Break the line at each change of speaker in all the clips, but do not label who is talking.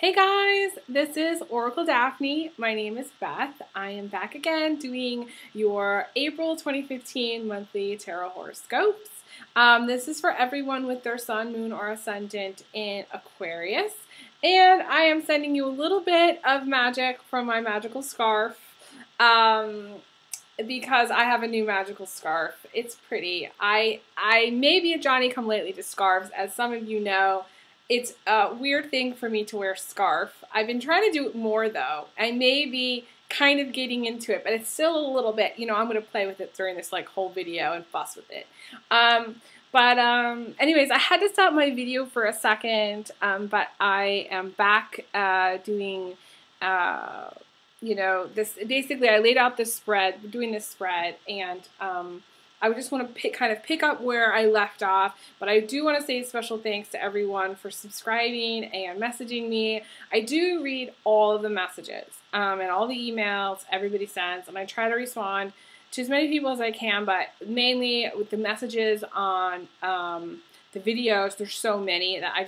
Hey guys, this is Oracle Daphne. My name is Beth. I am back again doing your April 2015 monthly tarot horoscopes. This is for everyone with their sun, moon, or ascendant in Aquarius. And I am sending you a little bit of magic from my magical scarf because I have a new magical scarf. It's pretty. I may be a Johnny-come-lately to scarves, as some of you know. It's a weird thing for me to wear a scarf. I've been trying to do it more though. I may be kind of getting into it, but it's still a little bit, you know, I'm going to play with it during this like whole video and fuss with it. Anyways, I had to stop my video for a second, but I am back doing, you know, this, basically I laid out this spread, doing this spread, and I just want to kind of pick up where I left off, but I do want to say special thanks to everyone for subscribing and messaging me. I do read all of the messages and all the emails everybody sends, and I try to respond to as many people as I can, but mainly with the messages on the videos, there's so many that I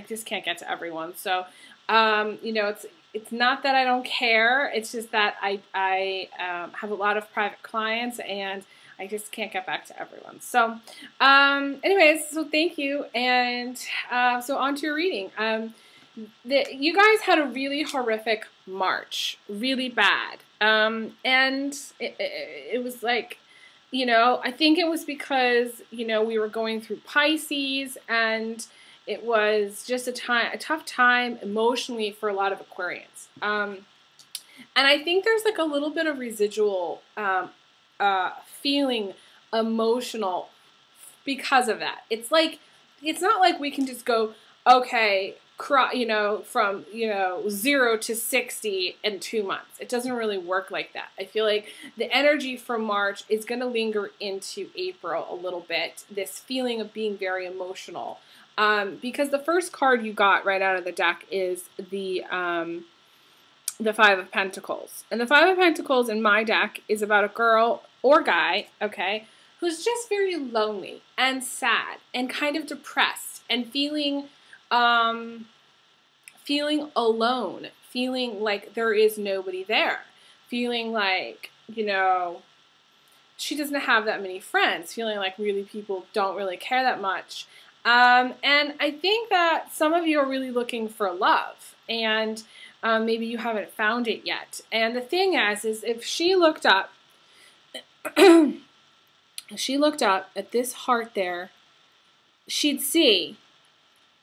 just can't get to everyone. So, you know, it's not that I don't care, it's just that I have a lot of private clients, and I just can't get back to everyone. So, anyways, so thank you, and so on to your reading. You guys had a really horrific March, really bad, and it was like, you know, I think it was because, you know, we were going through Pisces, and it was just a tough time emotionally for a lot of Aquarians, and I think there's like a little bit of residual feeling emotional because of that. It's like, it's not like we can just go, okay, you know, from, you know, 0 to 60 in 2 months. It doesn't really work like that. I feel like the energy from March is going to linger into April a little bit, this feeling of being very emotional. Because the first card you got right out of the deck is the Five of Pentacles. And the Five of Pentacles in my deck is about a girl or guy, okay, who's just very lonely and sad and kind of depressed and feeling alone, feeling like there is nobody there, feeling like, you know, she doesn't have that many friends, feeling like really people don't really care that much. And I think that some of you are really looking for love, and maybe you haven't found it yet. And the thing is if she looked up, if she looked up at this heart there, she'd see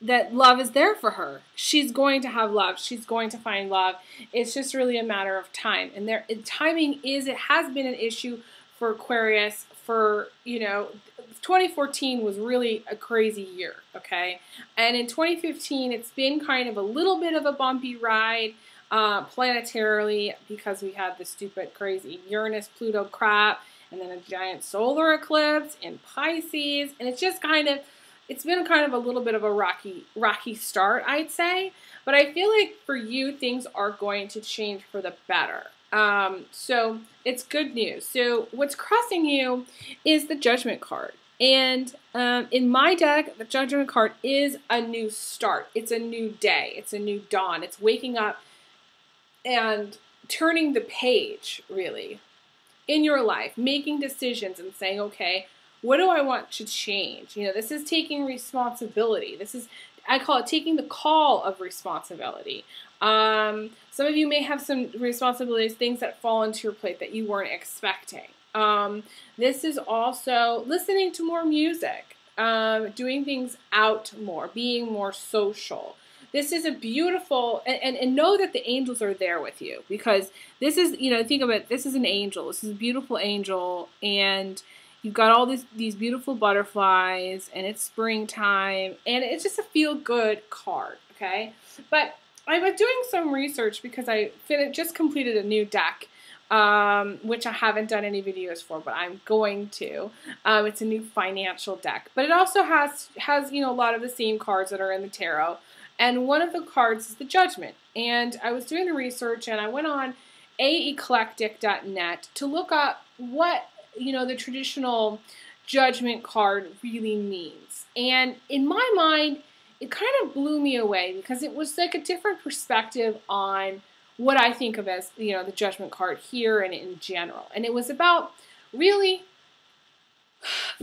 that love is there for her. She's going to have love. She's going to find love. It's just really a matter of time. And timing it has been an issue for Aquarius for, you know, 2014 was really a crazy year, okay? And in 2015, it's been kind of a little bit of a bumpy ride planetarily, because we had the stupid, crazy Uranus-Pluto crap, and then a giant solar eclipse in Pisces, and it's just kind of, it's been kind of a little bit of a rocky start, I'd say. But I feel like for you, things are going to change for the better. So it's good news. So what's crossing you is the Judgment card. And in my deck, the Judgment card is a new start. It's a new day. It's a new dawn. It's waking up and turning the page, really, in your life, making decisions and saying, okay, what do I want to change? You know, this is taking responsibility. This is, I call it taking the call of responsibility. Some of you may have some responsibilities, things that fall into your plate that you weren't expecting. This is also listening to more music, doing things out more, being more social. This is a beautiful, and know that the angels are there with you, because this is, you know, think of it, this is an angel. This is a beautiful angel, and you've got all these beautiful butterflies, and it's springtime, and it's just a feel-good card, okay? But I was doing some research because I just completed a new deck, which I haven't done any videos for, but I'm going to. It's a new financial deck, but it also has, you know, a lot of the same cards that are in the tarot. And one of the cards is the Judgment. And I was doing the research, and I went on aeclectic.net to look up what, you know, the traditional Judgment card really means. And in my mind, it kind of blew me away because it was like a different perspective on what I think of as, you know, the Judgment card here and in general. And it was about really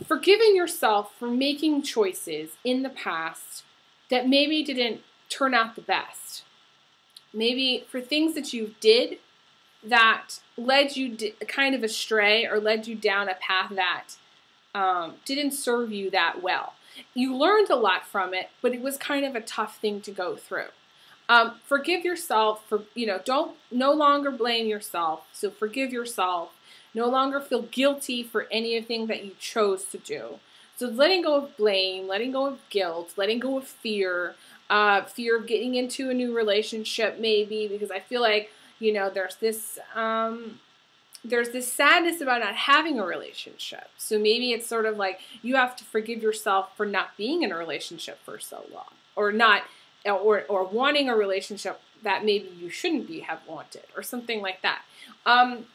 forgiving yourself for making choices in the past that maybe didn't turn out the best. Maybe for things that you did that led you kind of astray or led you down a path that didn't serve you that well. You learned a lot from it, but it was kind of a tough thing to go through. Forgive yourself for, you know, no longer blame yourself. So forgive yourself. No longer feel guilty for anything that you chose to do. So letting go of blame, letting go of guilt, letting go of fear, fear of getting into a new relationship maybe, because I feel like, you know, there's this sadness about not having a relationship. So maybe it's sort of like you have to forgive yourself for not being in a relationship for so long, or not, or wanting a relationship that maybe you shouldn't have wanted, or something like that.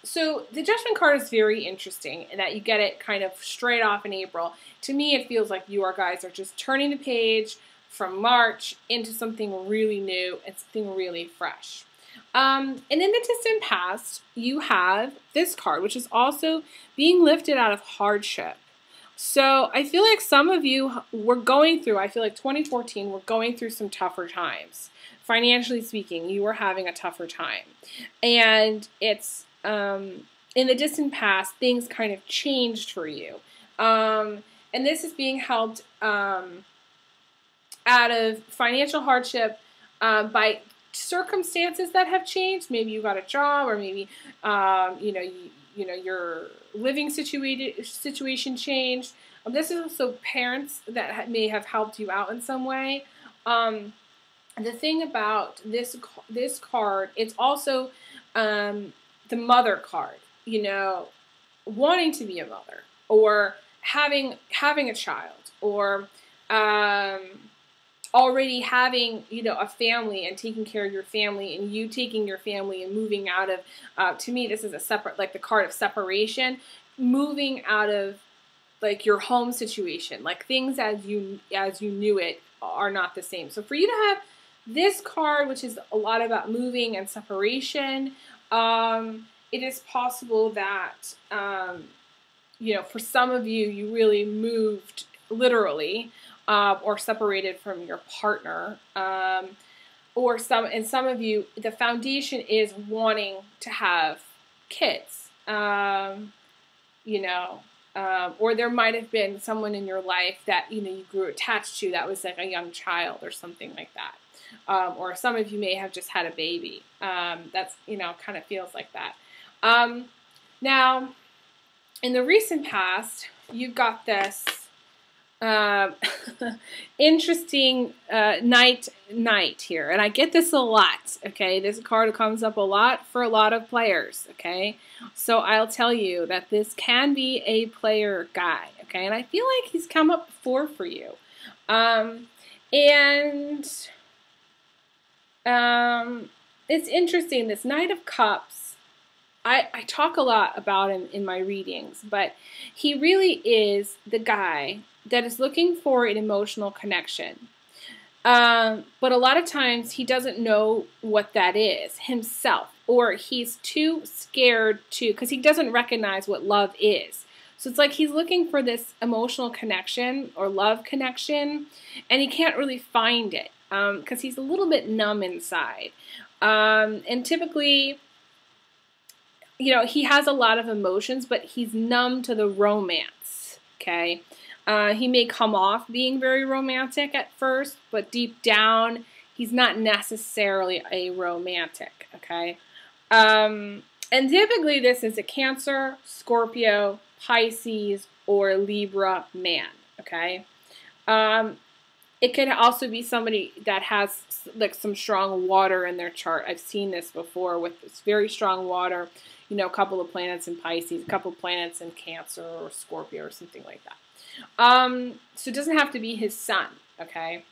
So the Judgment card is very interesting in that you get it kind of straight off in April. To me, it feels like you guys are just turning the page from March into something really new and something really fresh. And in the distant past, you have this card, which is also being lifted out of hardship. So I feel like some of you were going through, I feel like 2014, we're going through some tougher times. Financially speaking, you were having a tougher time. And it's, in the distant past, things kind of changed for you. And this is being helped out of financial hardship by circumstances that have changed. Maybe you got a job, or maybe you know your living situation changed. This is also parents that may have helped you out in some way. The thing about this card, it's also the mother card. You know, wanting to be a mother, or having a child, or already having, you know, a family and taking care of your family, and you taking your family and moving out of, to me, this is a separate, like the card of separation, moving out of like your home situation, like things as you knew it are not the same. So for you to have this card, which is a lot about moving and separation, it is possible that, you know, for some of you, you really moved literally, or separated from your partner, or some of you, the foundation is wanting to have kids, you know, or there might have been someone in your life that, you know, you grew attached to that was like a young child or something like that, or some of you may have just had a baby. That's, you know, kind of feels like that. Now, in the recent past, you've got this interesting night here, and I get this a lot. Okay, this card comes up a lot for a lot of players. Okay, so I'll tell you that this can be a player guy. Okay, and I feel like he's come up before for you, and it's interesting. This Knight of Cups, I talk a lot about him in my readings, but he really is the guy that is looking for an emotional connection. But a lot of times he doesn't know what that is himself, or he's too scared to, because he doesn't recognize what love is. So it's like he's looking for this emotional connection or love connection, and he can't really find it because he's a little bit numb inside. And typically, you know, he has a lot of emotions, but he's numb to the romance, okay? He may come off being very romantic at first, but deep down, he's not necessarily a romantic, okay? And typically, this is a Cancer, Scorpio, Pisces, or Libra man, okay? It could also be somebody that has like some strong water in their chart. I've seen this before with this very strong water, you know, a couple of planets in Pisces, a couple of planets in Cancer or Scorpio or something like that. So it doesn't have to be his sun, okay?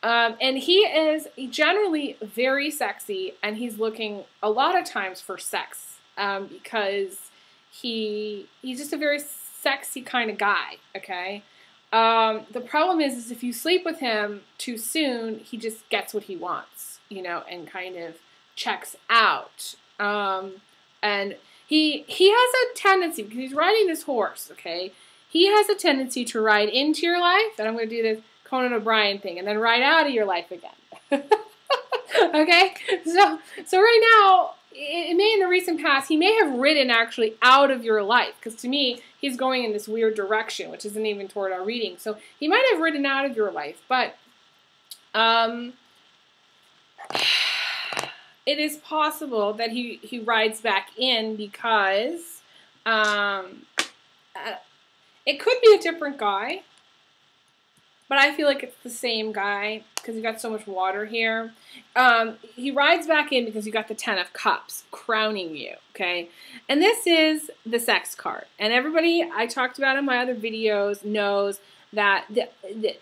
And he is generally very sexy, and he's looking a lot of times for sex, because he's just a very sexy kind of guy, okay? The problem is if you sleep with him too soon, he just gets what he wants, you know, and kind of checks out. And he has a tendency, because he's riding this horse, okay? He has a tendency to ride into your life, and I'm going to do this Conan O'Brien thing, and then ride out of your life again. Okay? So right now, it may in the recent past, he may have ridden actually out of your life, because to me, he's going in this weird direction, which isn't even toward our reading. So he might have ridden out of your life, but it is possible that he rides back in because it could be a different guy, but I feel like it's the same guy because you got so much water here. He rides back in because you got the 10 of Cups crowning you, okay? And this is the sex card. And everybody I talked about in my other videos knows that,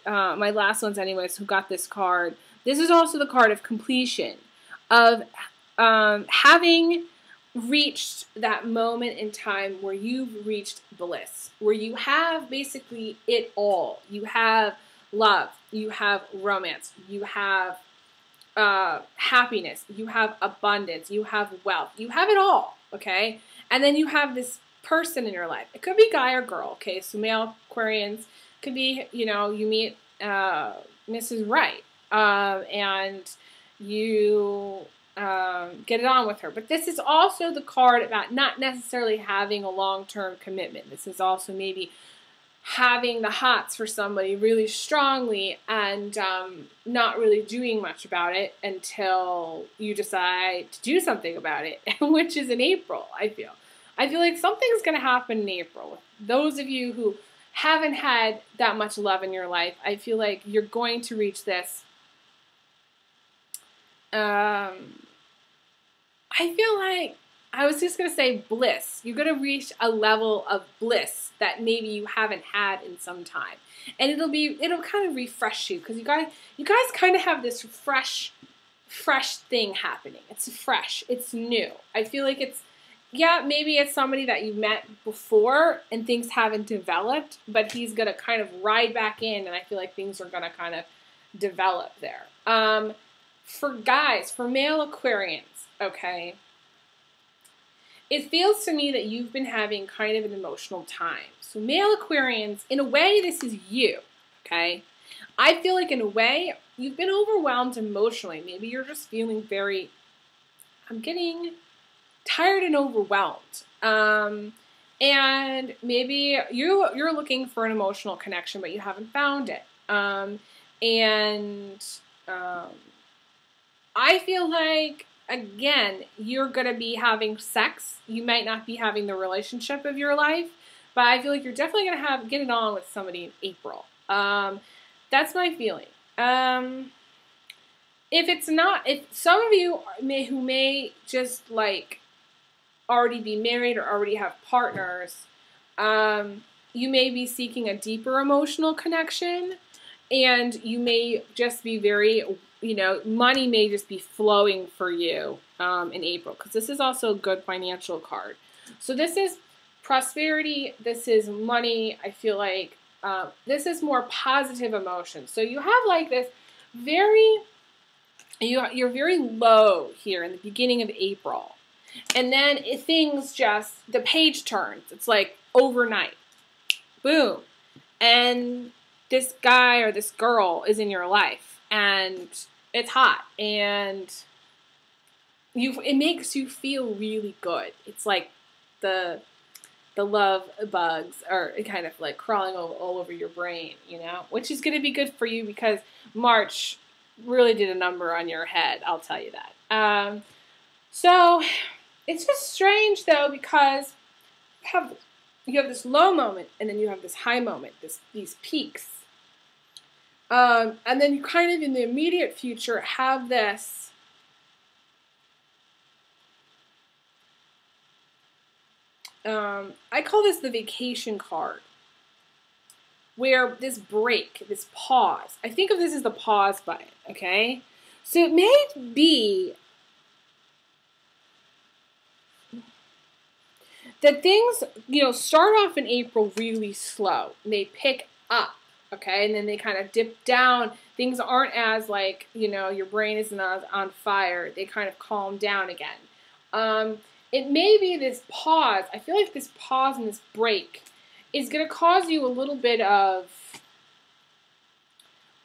my last ones anyways, who got this card, this is also the card of completion, of having reached that moment in time where you've reached bliss, where you have basically it all. You have love, you have romance, you have happiness, you have abundance, you have wealth, you have it all, okay? And then you have this person in your life. It could be guy or girl, okay? So male Aquarians, could be, you know, you meet Mrs. Right, and you get it on with her. But this is also the card about not necessarily having a long-term commitment. This is also maybe having the hots for somebody really strongly and not really doing much about it until you decide to do something about it, which is in April, I feel. I feel like something's going to happen in April. Those of you who haven't had that much love in your life, I feel like you're going to reach this. I feel like, I was just going to say bliss. You're going to reach a level of bliss that maybe you haven't had in some time. And it'll kind of refresh you, because you guys kind of have this fresh thing happening. It's fresh. It's new. I feel like it's, yeah, maybe it's somebody that you met before and things haven't developed, but he's going to kind of ride back in, and I feel like things are going to kind of develop there. For guys, for male Aquarians, okay, it feels to me that you've been having kind of an emotional time. So male Aquarians, in a way, this is you, okay? I feel like in a way, you've been overwhelmed emotionally. Maybe you're just feeling very, I'm getting tired and overwhelmed. And maybe you're looking for an emotional connection, but you haven't found it. I feel like, again, you're going to be having sex. You might not be having the relationship of your life, but I feel like you're definitely going to get it on with somebody in April. That's my feeling. If some of you who may just like already be married or already have partners, you may be seeking a deeper emotional connection, and you may just be very, you know, money may just be flowing for you in April, because this is also a good financial card. So this is prosperity, this is money. I feel like this is more positive emotions. So you have like this you're very low here in the beginning of April. And then things just, the page turns. It's like overnight. Boom. And this guy or this girl is in your life, and it's hot, and it makes you feel really good. It's like the love bugs are kind of like crawling all over your brain, you know, which is going to be good for you because March really did a number on your head, I'll tell you that. So it's just strange though, because you have this low moment, and then you have this high moment, these peaks. And then you kind of in the immediate future have this I call this the vacation card, where this break, this pause. I think of this as the pause button, okay? So it may be that things, you know, start off in April really slow. And they pick up okay? And then they kind of dip down. Things aren't as like, you know, your brain isn't on fire. They kind of calm down again. It may be this pause. I feel like this pause and this break is going to cause you a little bit of,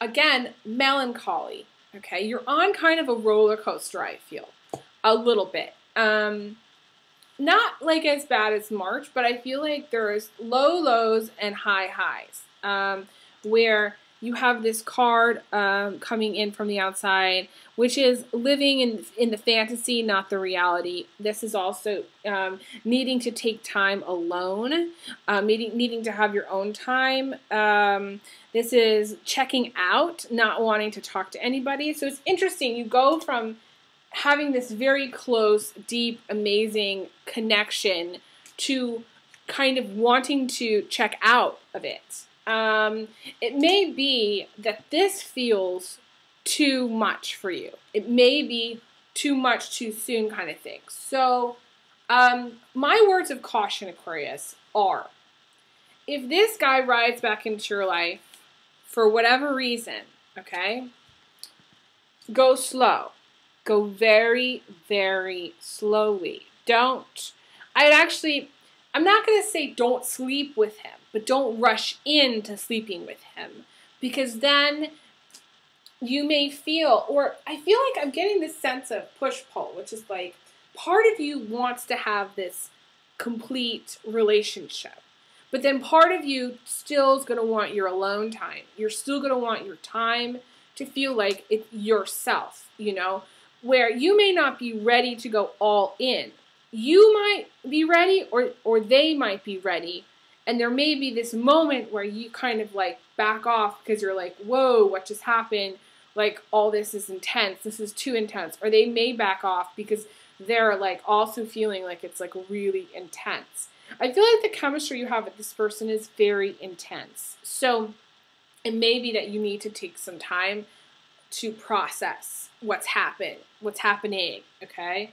again, melancholy, okay? You're on kind of a roller coaster, I feel, a little bit. Not like as bad as March, but I feel like there's low lows and high highs, where you have this card coming in from the outside, which is living in the fantasy, not the reality. This is also needing to take time alone, needing to have your own time. This is checking out, not wanting to talk to anybody. So it's interesting. You go from having this very close, deep, amazing connection to kind of wanting to check out of it. It may be that this feels too much for you. It may be too much too soon kind of thing. So my words of caution, Aquarius, are if this guy rides back into your life for whatever reason, okay, go slow. Go very, very slowly. I'm not going to say don't sleep with him, but don't rush into sleeping with him, because then you may feel, or I feel like I'm getting this sense of push-pull, which is like part of you wants to have this complete relationship, but then part of you still is going to want your alone time. You're still going to want your time to feel like it's yourself, you know, where you may not be ready to go all in. You might be ready, or they might be ready, and there may be this moment where you kind of like back off because you're like, whoa, what just happened? Like, all this is intense. This is too intense. Or they may back off because they're like also feeling like it's like really intense. I feel like the chemistry you have with this person is very intense. So it may be that you need to take some time to process what's happening, okay?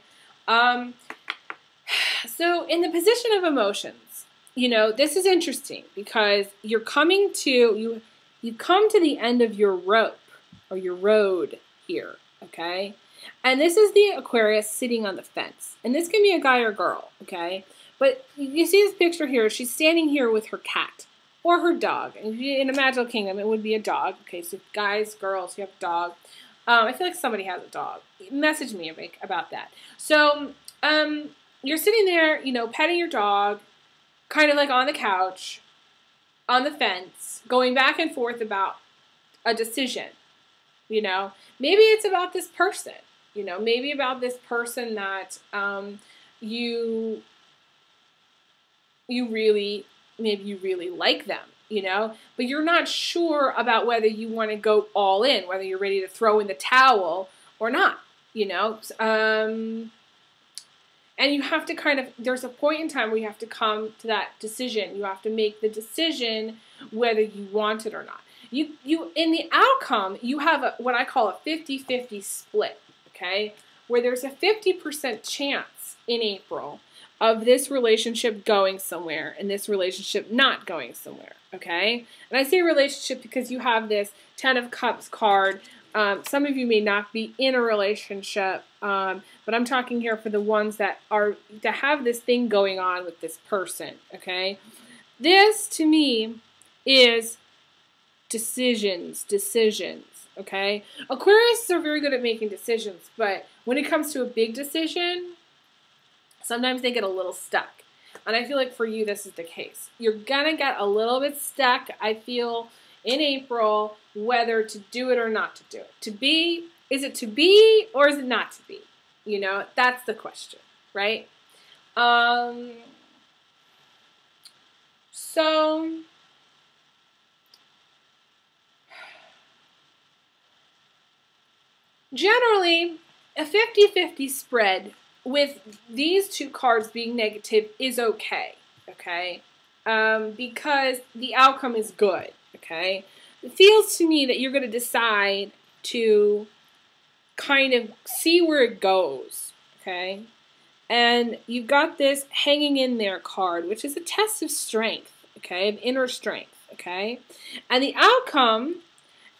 So in the position of emotions, you know, this is interesting because you're coming to, you come to the end of your rope or your road here, okay? And this is the Aquarius sitting on the fence. And this can be a guy or girl, okay? But you see this picture here, she's standing here with her cat or her dog. In a magical kingdom, it would be a dog. Okay, so guys, girls, you have a dog. I feel like somebody has a dog. Message me about that. So you're sitting there, you know, petting your dog, kind of like on the couch, on the fence, going back and forth about a decision, you know. Maybe it's about this person, you know, maybe about this person that you really like them, you know, but you're not sure about whether you want to go all in, whether you're ready to throw in the towel or not, you know. And you have to kind of, there's a point in time where you have to come to that decision. You have to make the decision whether you want it or not. You in the outcome, you have what I call a 50-50 split, okay, where there's a 50% chance in April of this relationship going somewhere and this relationship not going somewhere, okay? And I say relationship because you have this 10 of Cups card. Some of you may not be in a relationship, but I'm talking here for the ones that have this thing going on with this person, okay? This, to me, is decisions, okay? Aquarius are very good at making decisions, but when it comes to a big decision, sometimes they get a little stuck. And I feel like for you, this is the case. You're going to get a little bit stuck, I feel, in April, whether to do it or not to do it. Is it to be or is it not to be? You know, that's the question, right? So, generally, a 50-50 spread with these two cards being negative is okay, because the outcome is good, okay? It feels to me that you're going to decide to kind of see where it goes, okay? And you've got this hanging in there card, which is a test of strength, okay, of inner strength, okay? And the outcome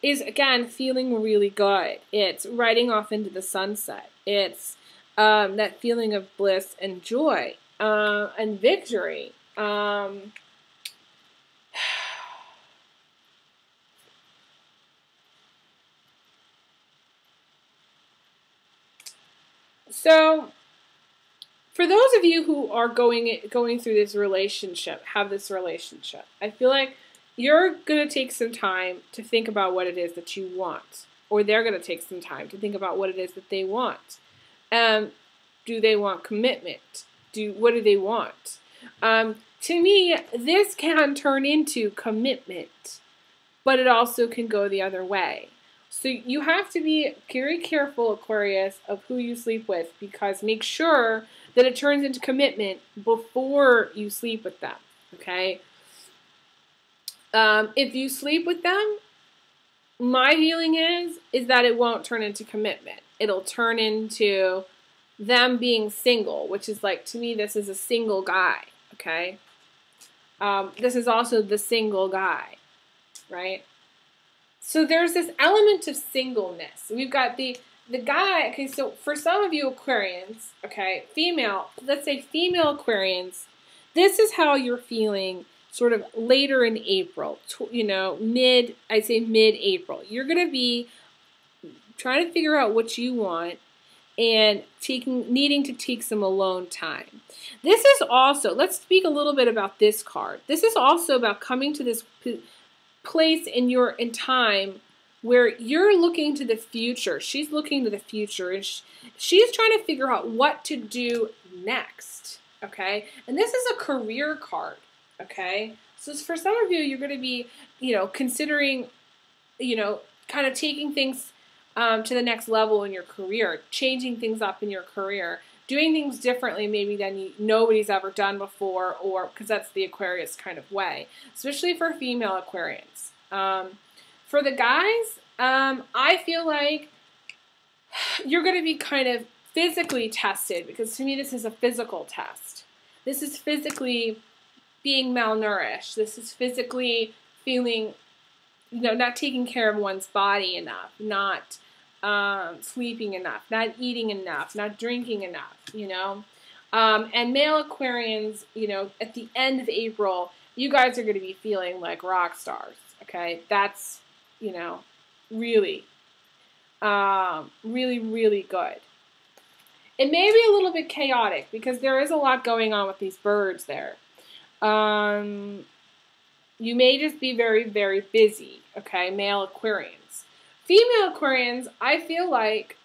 is, again, feeling really good. It's riding off into the sunset. It's that feeling of bliss and joy and victory. So, for those of you who are going through this relationship, have this relationship, I feel like you're going to take some time to think about what it is that you want. Or they're going to take some time to think about what it is that they want. Do they want commitment? What do they want? To me, this can turn into commitment, but it also can go the other way. So you have to be very careful, Aquarius, of who you sleep with, because make sure that it turns into commitment before you sleep with them, okay? If you sleep with them, my feeling is that it won't turn into commitment. It'll turn into them being single, which is like, to me, this is a single guy, okay? This is also the single guy, right? So there's this element of singleness. We've got the guy, okay, so for some of you Aquarians, okay, let's say female Aquarians, this is how you're feeling sort of later in April, I'd say mid-April. You're going to be trying to figure out what you want and needing to take some alone time. This is also, let's speak a little bit about this card. This is also about coming to this place in time where you're looking to the future. She's looking to the future, and she's trying to figure out what to do next, okay? And this is a career card, okay? So for some of you, you're going to be, considering, kind of taking things to the next level in your career, changing things up in your career, doing things differently maybe than nobody's ever done before, or because that's the Aquarius kind of way, especially for female Aquarians. For the guys, I feel like you're going to be kind of physically tested, because to me this is a physical test. This is physically being malnourished. This is physically feeling, not taking care of one's body enough, not sleeping enough, not eating enough, not drinking enough, and male Aquarians, at the end of April, you guys are going to be feeling like rock stars, okay? That's, really, really, really good. It may be a little bit chaotic because there is a lot going on with these birds there. You may just be very, very busy, okay, male Aquarians. Female Aquarians, I feel like,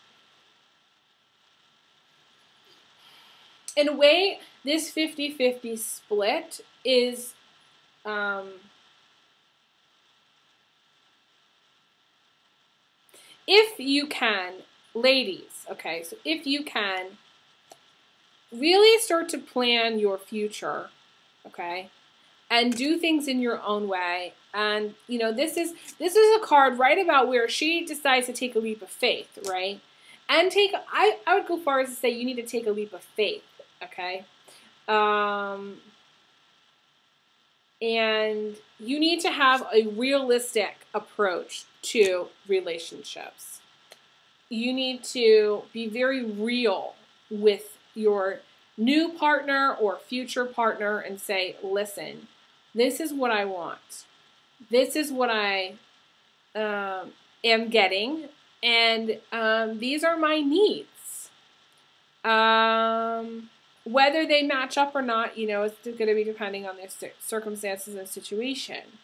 in a way, this 50-50 split is, if you can, ladies, okay, so if you can really start to plan your future, okay, and do things in your own way. And, this is a card right about where she decides to take a leap of faith, right? And I would go far as to say you need to take a leap of faith, okay? And you need to have a realistic approach to relationships. You need to be very real with your new partner or future partner and say, listen, this is what I want. This is what I am getting, and these are my needs. Whether they match up or not, it's going to be depending on their circumstances and situation.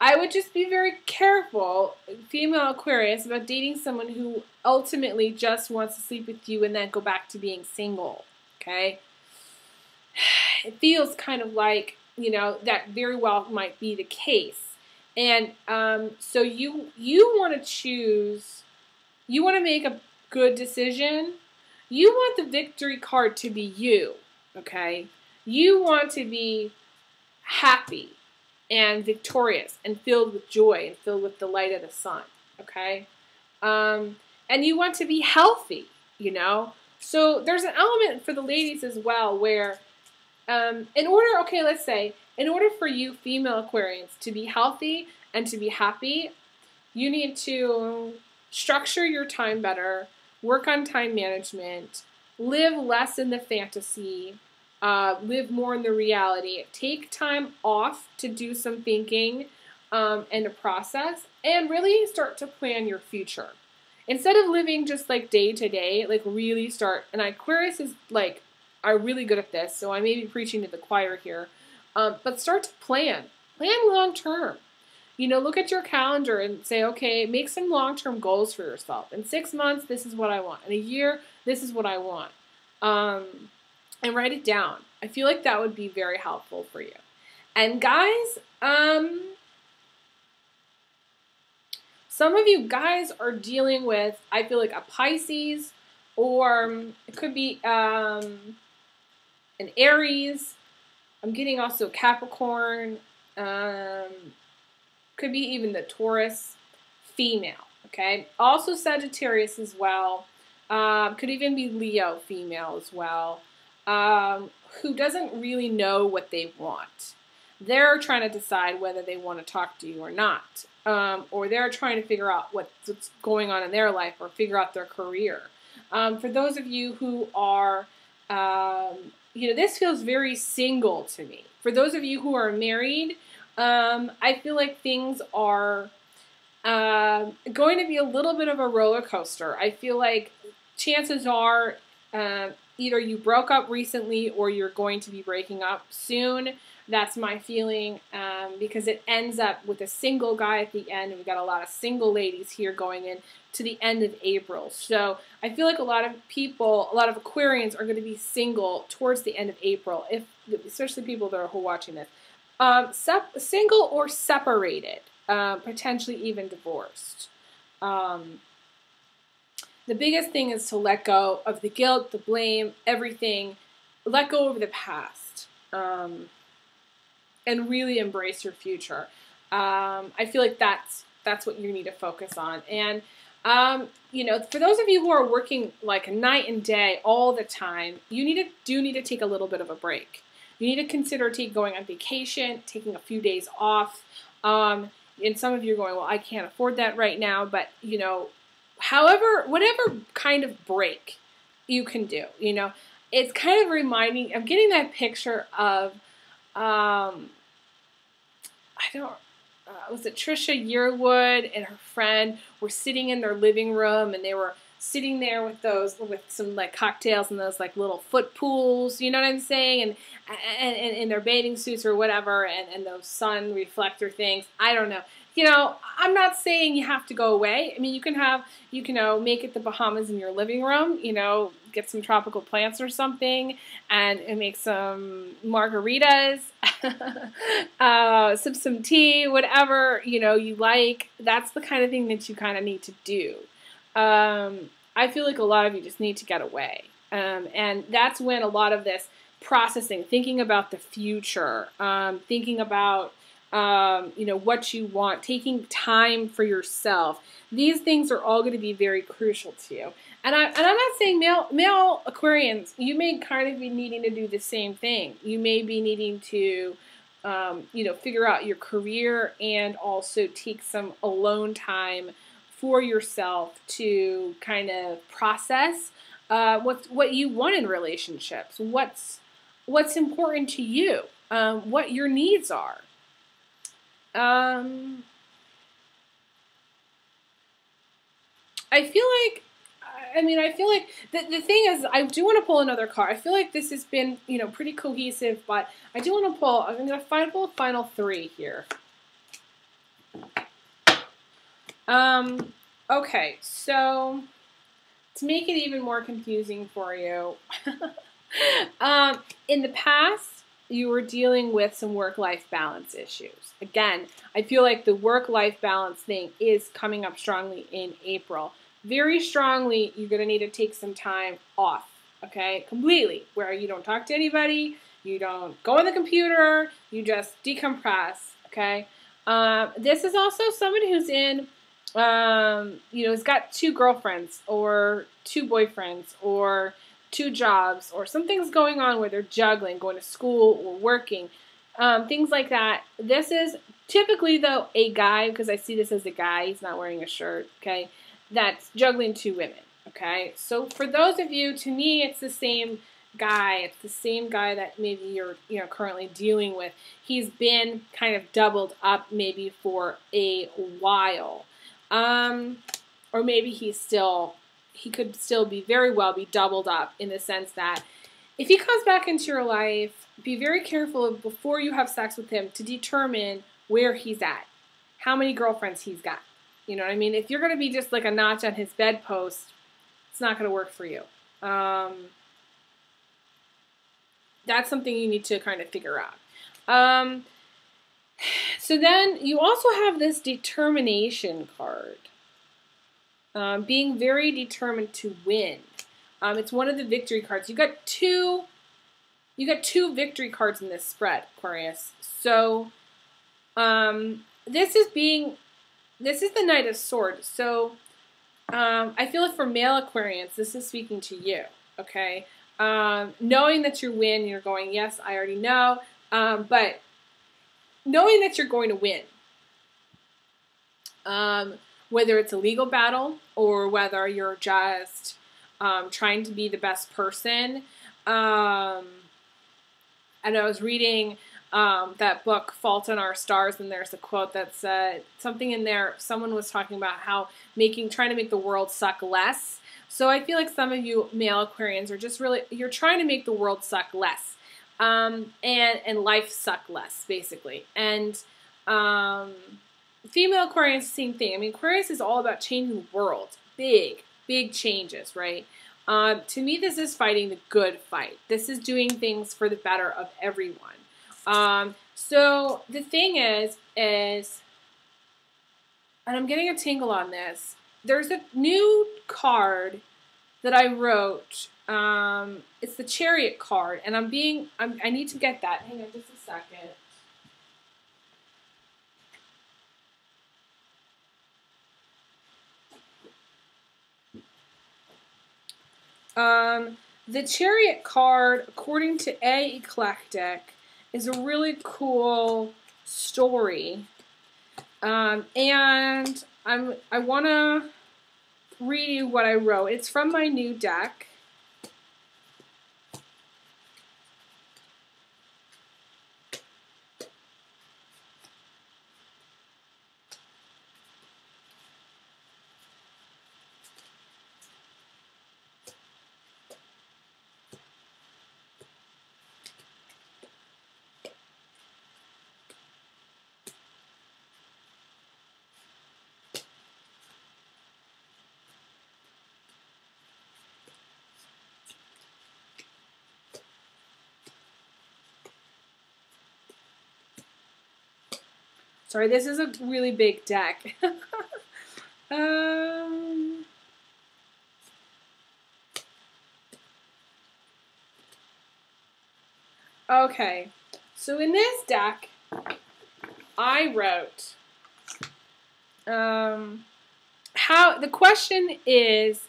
I would just be very careful, female Aquarius, about dating someone who ultimately just wants to sleep with you and then go back to being single, okay? It feels kind of like, that very well might be the case. And so you want to choose, you want to make a good decision. You want the victory card to be you, okay? You want to be happy and victorious and filled with joy and filled with the light of the sun, okay? And you want to be healthy, So there's an element for the ladies as well where in order, let's say, in order for you female Aquarians to be healthy and to be happy, you need to structure your time better, work on time management, live less in the fantasy, live more in the reality. Take time off to do some thinking and to process, and really start to plan your future. Instead of living just like day to day, like really start, and Aquarius is like, are really good at this, so I may be preaching to the choir here, but start to plan long term. You know, look at your calendar and say, okay, make some long-term goals for yourself. In 6 months, this is what I want. In a year, this is what I want. And write it down. I feel like that would be very helpful for you. And guys, some of you guys are dealing with, I feel like, a Pisces, or it could be an Aries. I'm getting also Capricorn. Could be even the Taurus female, okay? Also Sagittarius as well. Could even be Leo female as well, who doesn't really know what they want. They're trying to decide whether they want to talk to you or not, or they're trying to figure out what's going on in their life or figure out their career. For those of you who are, this feels very single to me. For those of you who are married, I feel like things are going to be a little bit of a roller coaster. I feel like chances are either you broke up recently or you're going to be breaking up soon. That's my feeling, because it ends up with a single guy at the end, and we've got a lot of single ladies here going in to the end of April. So I feel like a lot of people, a lot of Aquarians are going to be single towards the end of April, especially people that are watching this. Single or separated, potentially even divorced. The biggest thing is to let go of the guilt, the blame, everything. Let go of the past, and really embrace your future. I feel like that's what you need to focus on. And for those of you who are working like night and day all the time, you do need to take a little bit of a break. You need to consider going on vacation, taking a few days off. And some of you are going, well, I can't afford that right now. But, whatever kind of break you can do, it's kind of reminding, I'm getting that picture of, was it Trisha Yearwood and her friend were sitting in their living room, and they were sitting there with some like cocktails and those like little foot pools, you know what I'm saying? And in their bathing suits or whatever, and those sun reflector things. I don't know. I'm not saying you have to go away. I mean, you can make it the Bahamas in your living room, get some tropical plants or something and make some margaritas, sip some tea, whatever, you like. That's the kind of thing that you kind of need to do. I feel like a lot of you just need to get away. And that's when a lot of this processing, thinking about the future, thinking about, what you want, taking time for yourself. These things are all going to be very crucial to you. And I'm not saying male Aquarians, you may kind of be needing to do the same thing. You may be needing to, figure out your career and also take some alone time for yourself to kind of process what you want in relationships, what's important to you, what your needs are. I feel like the thing is, I do want to pull another card. I feel like this has been, pretty cohesive, but I do want to pull, I'm going to pull a final three here. Okay, so to make it even more confusing for you, in the past, you were dealing with some work-life balance issues. Again, I feel like the work-life balance thing is coming up strongly in April. Very strongly, you're going to need to take some time off, okay? Completely, where you don't talk to anybody, you don't go on the computer, you just decompress, okay? This is also somebody who's in, has got 2 girlfriends or 2 boyfriends, or two jobs, or something's going on where they're juggling, going to school or working, things like that. This is typically, though, a guy, because I see this as a guy, he's not wearing a shirt, okay, that's juggling two women, okay? So for those of you, to me, it's the same guy. It's the same guy that maybe you're currently dealing with. He's been kind of doubled up maybe for a while. Or maybe he could still be very well be doubled up, in the sense that if he comes back into your life, be very careful before you have sex with him to determine where he's at, how many girlfriends he's got. You know what I mean? If you're going to be just like a notch on his bedpost, it's not going to work for you. That's something you need to kind of figure out. So then you also have this determination card. Being very determined to win. It's one of the victory cards. You got two victory cards in this spread, Aquarius. So this is the Knight of Swords. So I feel like for male Aquarians, this is speaking to you, okay? Knowing that you win, you're going, yes, I already know, but knowing that you're going to win, whether it's a legal battle or whether you're just trying to be the best person. And I was reading that book, Fault in Our Stars, and there's a quote that said something in there. Someone was talking about how trying to make the world suck less. So I feel like some of you male Aquarians are just you're trying to make the world suck less, and life suck less, basically. And female Aquarians, same thing. I mean, Aquarius is all about changing the world, big changes, right? To me, this is fighting the good fight. This is doing things for the better of everyone. So the thing is, and I'm getting a tingle on this, there's a new card that I wrote. It's the Chariot card, and I need to get that. Hang on just a second. The Chariot card, according to A Eclectic, is a really cool story. And I want to read you what I wrote. It's from my new deck. Sorry, this is a really big deck. Okay, so in this deck, I wrote, the question is,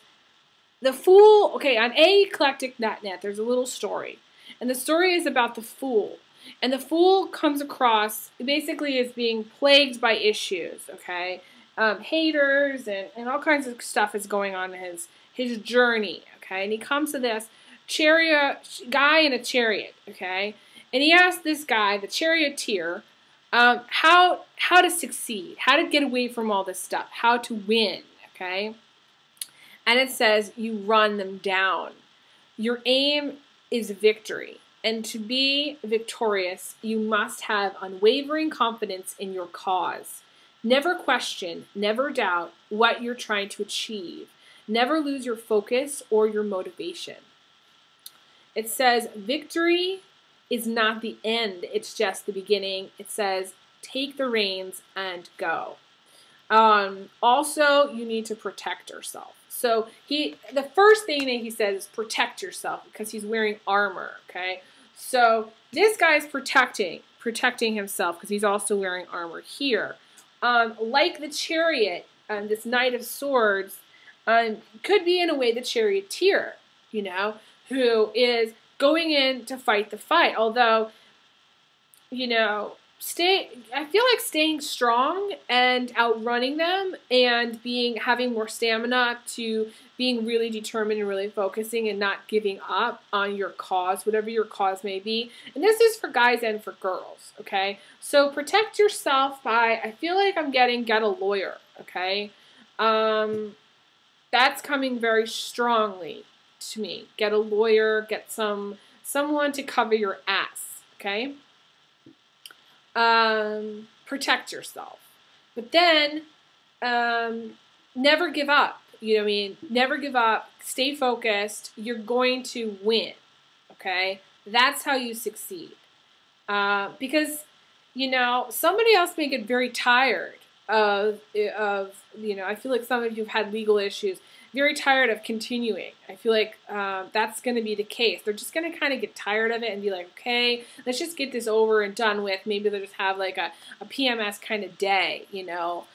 the Fool, okay, on aeclectic.net, there's a little story, and the story is about the Fool. And the Fool comes across, basically, as being plagued by issues, okay? Haters and all kinds of stuff is going on in his journey, okay? And he comes to this guy in a chariot, okay? And he asks this guy, the charioteer, how to succeed, how to get away from all this stuff, how to win, okay? And it says, you run them down. Your aim is victory. And to be victorious, you must have unwavering confidence in your cause. Never question, never doubt what you're trying to achieve. Never lose your focus or your motivation. It says, victory is not the end, it's just the beginning. It says, take the reins and go. Also, you need to protect yourself. So the first thing that he says is protect yourself, because he's wearing armor, okay? So this guy's protecting himself because he's also wearing armor here. Like the Chariot, this Knight of Swords, could be in a way the charioteer, who is going in to fight the fight. Although, you know, I feel like staying strong and outrunning them and having more stamina to being really determined and really focusing and not giving up on your cause, whatever your cause may be. And this is for guys and for girls, okay? So protect yourself by, I feel like I'm getting get a lawyer, okay? That's coming very strongly to me. Get a lawyer, get someone to cover your ass, okay? Protect yourself. But then, never give up. You know what I mean? Never give up. Stay focused. You're going to win, okay? That's how you succeed. Because, you know, somebody else may get very tired of, you know, I feel like some of you have had legal issues, very tired of continuing. I feel like that's going to be the case. They're just going to kind of get tired of it and be like, okay, let's just get this over and done with. Maybe they'll just have like a PMS kind of day, you know.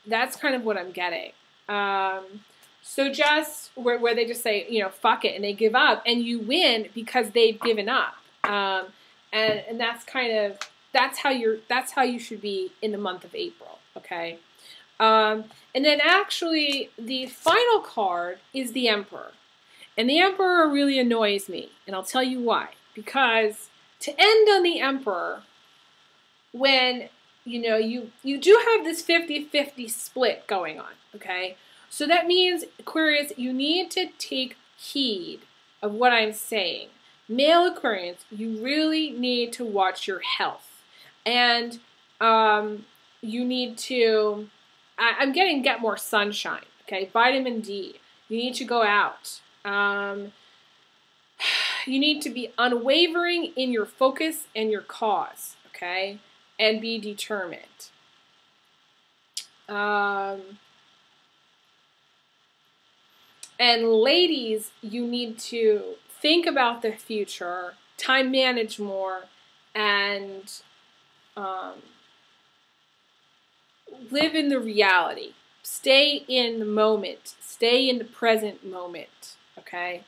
That's kind of what I'm getting. So just where they just say, you know, fuck it, and they give up, and you win because they've given up. And that's kind of, that's how you should be in the month of April, okay? And then actually the final card is the Emperor. And the Emperor really annoys me, and I'll tell you why. Because to end on the Emperor, when, you know, you do have this 50-50 split going on, okay? So that means, Aquarius, you need to take heed of what I'm saying. Male Aquarians, you really need to watch your health. And you need to, I'm getting get more sunshine, okay? Vitamin D. You need to go out. You need to be unwavering in your focus and your cause, okay? And be determined. And ladies, you need to think about the future, time manage more, and live in the reality. Stay in the moment. Stay in the present moment, okay?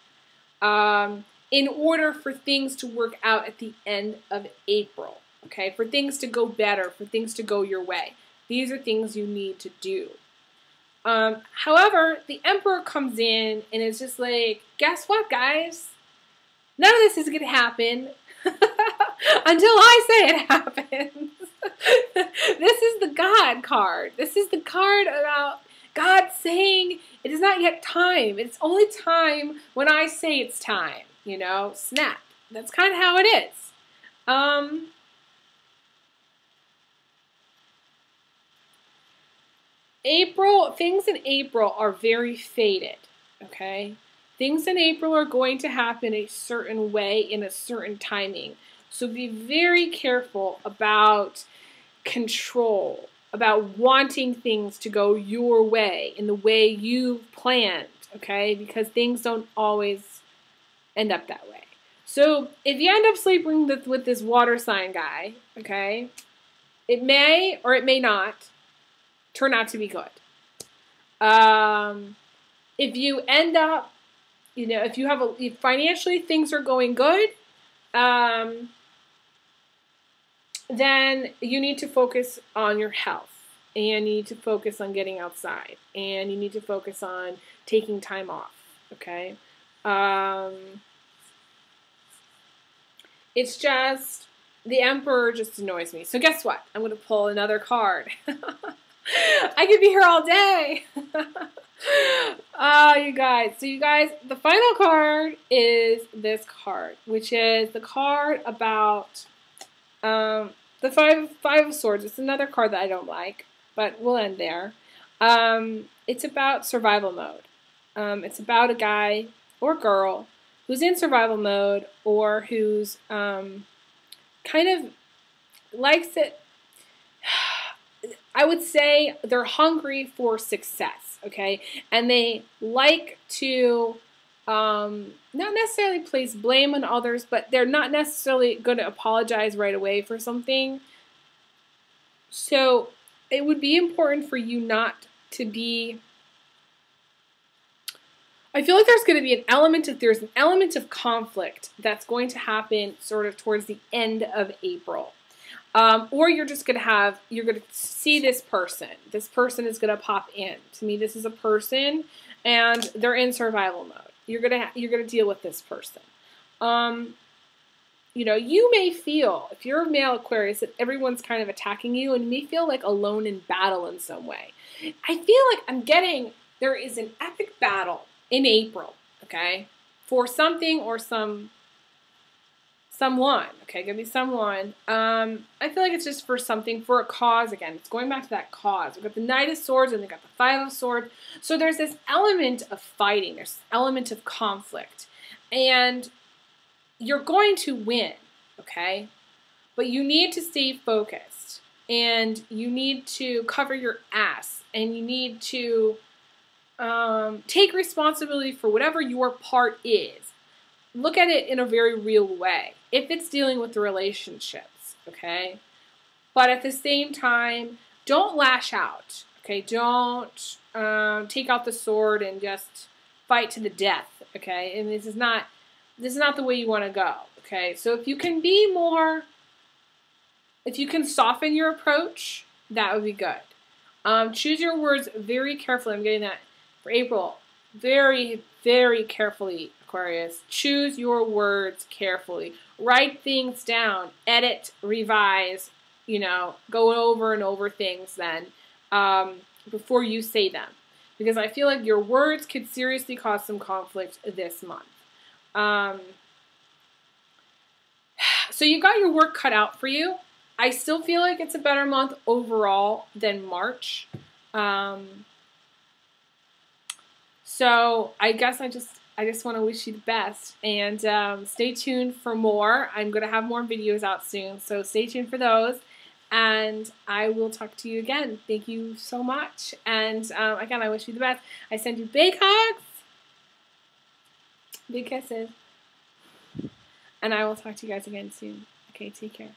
In order for things to work out at the end of April, okay? For things to go better, for things to go your way. These are things you need to do. However, the Emperor comes in and is just like, guess what, guys? None of this is going to happen until I say it happens. This is the God card. This is the card about God saying it is not yet time. It's only time when I say it's time. You know, snap. That's kind of how it is. Things in April are very fated, okay? Things in April are going to happen a certain way in a certain timing. So be very careful about control, about wanting things to go your way in the way you've planned, okay? Because things don't always end up that way. So if you end up sleeping with this water sign guy, okay, it may or it may not turn out to be good. If you end up, you know, if financially things are going good, then you need to focus on your health, and you need to focus on getting outside, and you need to focus on taking time off, okay? It's just, the Emperor just annoys me. So guess what? I'm going to pull another card. I could be here all day. You guys. So you guys, the final card is this card, which is the card about the five of swords. It's another card that I don't like, but we'll end there. It's about survival mode. It's about a guy or girl who's in survival mode, or who's kind of likes it. I would say they're hungry for success, okay? And they like to not necessarily place blame on others, but they're not necessarily going to apologize right away for something. So it would be important for you not to be I feel like there's an element of conflict that's going to happen sort of towards the end of April. Or you're just going to see this person. This person is going to pop in. To me, this is a person, and they're in survival mode. You're going to deal with this person. You know, you may feel, if you're a male Aquarius, that everyone's kind of attacking you, and you may feel like alone in battle in some way. I feel like there is an epic battle in April, okay, for something or someone, okay, give me someone. I feel like it's just for something, for a cause. Again, it's going back to that cause. We've got the Knight of Swords and we've got the Five of Swords. So there's this element of fighting. There's this element of conflict. And you're going to win, okay? But you need to stay focused. And you need to cover your ass. And you need to take responsibility for whatever your part is. Look at it in a very real way. If it's dealing with the relationships, okay? But at the same time, don't lash out, okay? Don't take out the sword and just fight to the death, okay? And this is not the way you want to go, okay? So if you can soften your approach, that would be good. Choose your words very carefully. I'm getting that for April. Very, very carefully, Aquarius. Choose your words carefully. Write things down. Edit, revise, you know, go over and over things then before you say them. Because I feel like your words could seriously cause some conflict this month. So you got your work cut out for you. I still feel like it's a better month overall than March. So I guess I just want to wish you the best, and stay tuned for more. I'm going to have more videos out soon, so stay tuned for those, and I will talk to you again. Thank you so much, and again, I wish you the best. I send you big hugs, big kisses, and I will talk to you guys again soon. Okay, take care.